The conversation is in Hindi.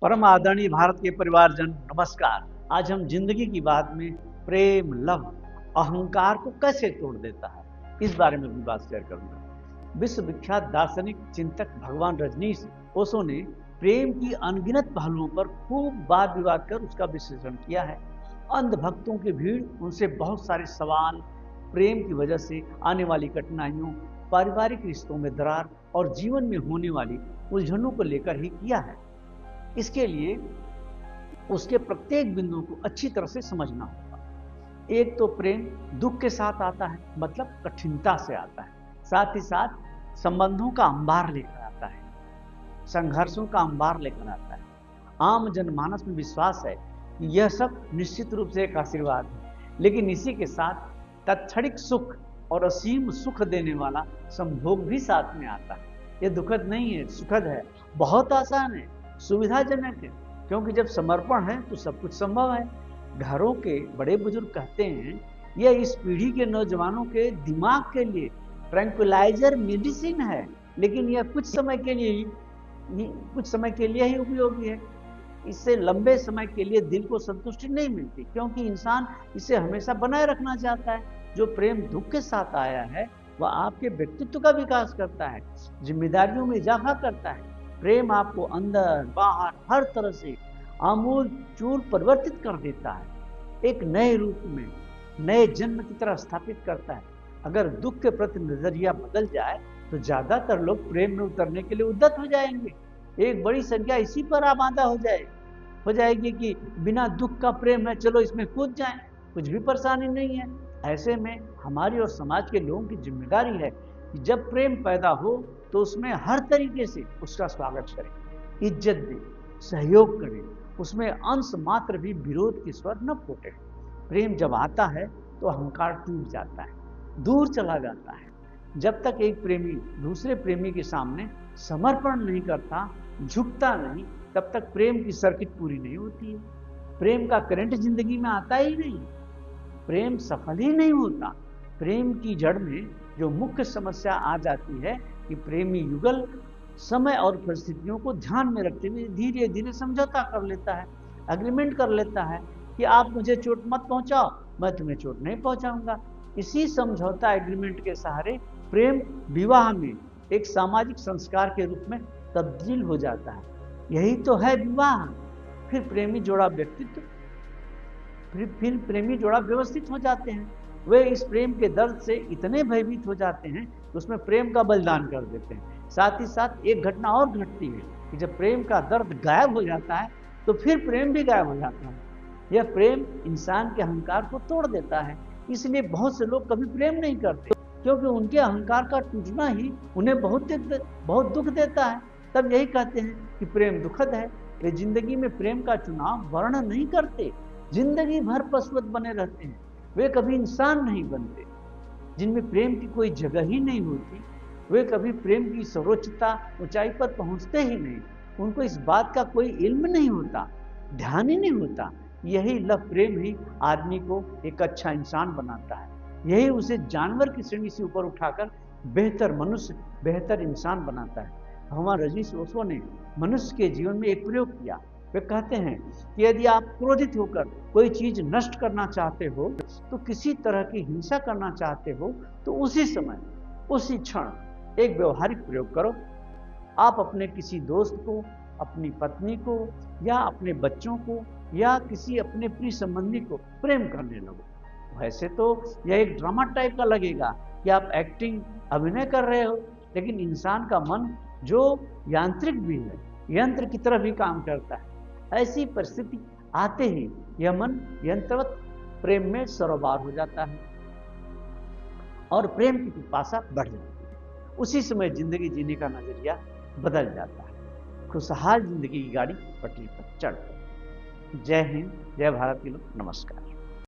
परम आदरणीय भारत के परिवारजन, नमस्कार। आज हम जिंदगी की बात में प्रेम, लव, अहंकार को कैसे तोड़ देता है, इस बारे में भी बात शेयर करूंगा। विश्व विख्यात दार्शनिक चिंतक भगवान रजनीश ओशो ने प्रेम की अनगिनत पहलुओं पर खूब वाद विवाद कर उसका विश्लेषण किया है। अंधभक्तों की भीड़ उनसे बहुत सारे सवाल प्रेम की वजह से आने वाली कठिनाइयों, पारिवारिक रिश्तों में दरार और जीवन में होने वाली उलझनों को लेकर ही किया है। इसके लिए उसके प्रत्येक बिंदु को अच्छी तरह से समझना होगा। एक तो प्रेम दुख के साथ आता है, मतलब कठिनता से आता है। साथ ही साथ संबंधों का अंबार लेकर आता है, संघर्षों का अंबार लेकर आता है। आम जनमानस में विश्वास है कि यह सब निश्चित रूप से एक आशीर्वाद है, लेकिन इसी के साथ तत्क्षणिक सुख और असीम सुख देने वाला संभोग भी साथ में आता है। यह दुखद नहीं है, सुखद है, बहुत आसान है, सुविधाजनक है, क्योंकि जब समर्पण है तो सब कुछ संभव है। घरों के बड़े बुजुर्ग कहते हैं, यह इस पीढ़ी के नौजवानों के दिमाग के लिए ट्रैंक्विलाइजर मेडिसिन है, लेकिन यह कुछ समय के लिए ही उपयोगी है। इससे लंबे समय के लिए दिल को संतुष्टि नहीं मिलती, क्योंकि इंसान इसे हमेशा बनाए रखना चाहता है। जो प्रेम दुख के साथ आया है वह आपके व्यक्तित्व का विकास करता है, जिम्मेदारियों में इजाफा करता है। प्रेम आपको अंदर बाहर हर तरह से आमूल चूल परिवर्तित कर देता है, एक नए रूप में, नए जन्म की तरह स्थापित करता है। अगर दुख के प्रति नजरिया बदल जाए तो ज्यादातर लोग प्रेम में उतरने के लिए उद्यत हो जाएंगे। एक बड़ी संख्या इसी पर आबादा हो जाएगी कि बिना दुख का प्रेम है, चलो इसमें कूद जाएं, कुछ भी परेशानी नहीं है। ऐसे में हमारी और समाज के लोगों की जिम्मेदारी है कि जब प्रेम पैदा हो तो उसमें हर तरीके से उसका स्वागत करें, इज्जत दें, सहयोग करें, उसमें अंश मात्र भी विरोध की स्वर न फूटे। प्रेम जब आता है तो अहंकार टूट जाता है, दूर चला जाता है। जब तक एक प्रेमी दूसरे प्रेमी के सामने समर्पण नहीं करता, झुकता नहीं, तब तक प्रेम की सर्किट पूरी नहीं होती है। प्रेम का करंट जिंदगी में आता ही नहीं, प्रेम सफल ही नहीं होता। प्रेम की जड़ में जो मुख्य समस्या आ जाती है कि प्रेमी युगल समय और परिस्थितियों को ध्यान में रखते हुए धीरे धीरे समझौता कर लेता है, एग्रीमेंट कर लेता है कि आप मुझे चोट मत पहुंचाओ, मैं तुम्हें चोट नहीं पहुंचाऊंगा। इसी समझौता एग्रीमेंट के सहारे प्रेम विवाह में एक सामाजिक संस्कार के रूप में तब्दील हो जाता है। यही तो है विवाह। फिर प्रेमी जोड़ा व्यवस्थित हो जाते हैं। वे इस प्रेम के दर्द से इतने भयभीत हो जाते हैं कि उसमें प्रेम का बलिदान कर देते हैं। साथ ही साथ एक घटना और घटती है कि जब प्रेम का दर्द गायब हो जाता है तो फिर प्रेम भी गायब हो जाता है। यह प्रेम इंसान के अहंकार को तोड़ देता है। इसलिए बहुत से लोग कभी प्रेम नहीं करते, क्योंकि उनके अहंकार का टूटना ही उन्हें बहुत दुख देता है। तब यही कहते हैं कि प्रेम दुखद है। वे जिंदगी में प्रेम का चुनाव वर्णन नहीं करते, जिंदगी भर पशुवत बने रहते हैं। वे कभी इंसान नहीं बनते। जिनमें प्रेम की कोई जगह ही नहीं होती, वे कभी प्रेम की सर्वोच्चता ऊंचाई पर पहुंचते ही नहीं। उनको इस बात का कोई इल्म नहीं होता, ध्यान ही नहीं होता। यही लव प्रेम ही आदमी को एक अच्छा इंसान बनाता है। यही उसे जानवर की श्रेणी से ऊपर उठाकर बेहतर मनुष्य, बेहतर इंसान बनाता है। भगवान रजनीश ओशो ने मनुष्य के जीवन में एक प्रयोग किया। वे कहते हैं कि यदि आप क्रोधित होकर कोई चीज नष्ट करना चाहते हो, तो किसी तरह की हिंसा करना चाहते हो, तो उसी समय, उसी क्षण एक व्यवहारिक प्रयोग करो। आप अपने किसी दोस्त को, अपनी पत्नी को, या अपने बच्चों को, या किसी अपने प्रिय संबंधी को प्रेम करने लगो। वैसे तो यह एक ड्रामा टाइप का लगेगा कि आप एक्टिंग, अभिनय कर रहे हो, लेकिन इंसान का मन जो यांत्रिक भी है, यंत्र की तरह भी काम करता है। ऐसी परिस्थिति आते ही यह मन यंत्रवत प्रेम में सरोबार हो जाता है और प्रेम की पिपासा बढ़ जाती है। उसी समय जिंदगी जीने का नजरिया बदल जाता है। खुशहाल जिंदगी की गाड़ी पटरी पर चढ़। जय हिंद, जय भारत के लोग, नमस्कार।